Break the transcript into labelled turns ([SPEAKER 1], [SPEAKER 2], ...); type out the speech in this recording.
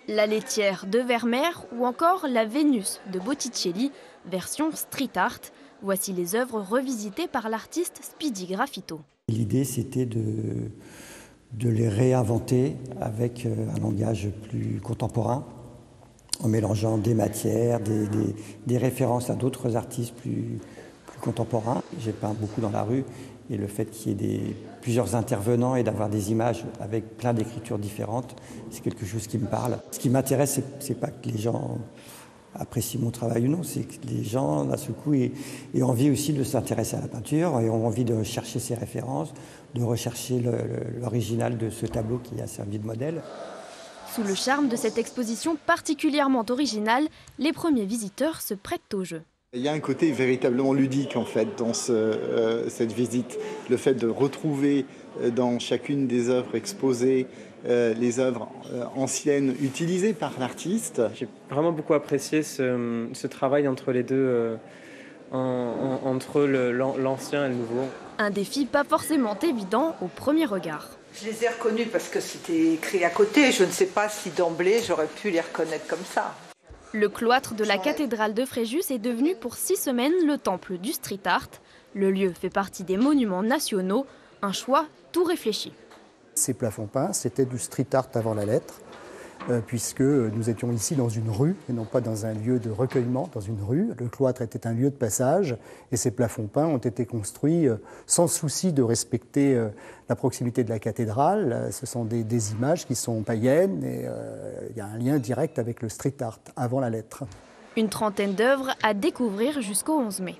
[SPEAKER 1] La laitière de Vermeer ou encore la Vénus de Botticelli, version street art. Voici les œuvres revisitées par l'artiste Speedy Graffito.
[SPEAKER 2] L'idée, c'était de les réinventer avec un langage plus contemporain, en mélangeant des matières, des références à d'autres artistes plus contemporains. J'ai peint beaucoup dans la rue et le fait qu'il y ait plusieurs intervenants et d'avoir des images avec plein d'écritures différentes, c'est quelque chose qui me parle. Ce qui m'intéresse, c'est pas que les gens apprécient mon travail ou non, c'est que les gens, d'un seul coup, aient envie aussi de s'intéresser à la peinture et ont envie de chercher ses références, de rechercher l'original de ce tableau qui a servi de modèle.
[SPEAKER 1] Sous le charme de cette exposition particulièrement originale, les premiers visiteurs se prêtent au jeu.
[SPEAKER 3] Il y a un côté véritablement ludique en fait dans cette visite. Le fait de retrouver dans chacune des œuvres exposées les œuvres anciennes utilisées par l'artiste.
[SPEAKER 4] J'ai vraiment beaucoup apprécié ce travail entre les deux, entre l'ancien et le nouveau.
[SPEAKER 1] Un défi pas forcément évident au premier regard.
[SPEAKER 5] Je les ai reconnus parce que c'était écrit à côté. Je ne sais pas si d'emblée j'aurais pu les reconnaître comme ça.
[SPEAKER 1] Le cloître de la cathédrale de Fréjus est devenu pour 6 semaines le temple du street art. Le lieu fait partie des monuments nationaux, un choix tout réfléchi.
[SPEAKER 6] Ces plafonds peints, c'était du street art avant la lettre, puisque nous étions ici dans une rue et non pas dans un lieu de recueillement, dans une rue. Le cloître était un lieu de passage et ces plafonds peints ont été construits sans souci de respecter la proximité de la cathédrale. Ce sont des images qui sont païennes et il y a un lien direct avec le street art avant la lettre.
[SPEAKER 1] Une trentaine d'œuvres à découvrir jusqu'au 11 mai.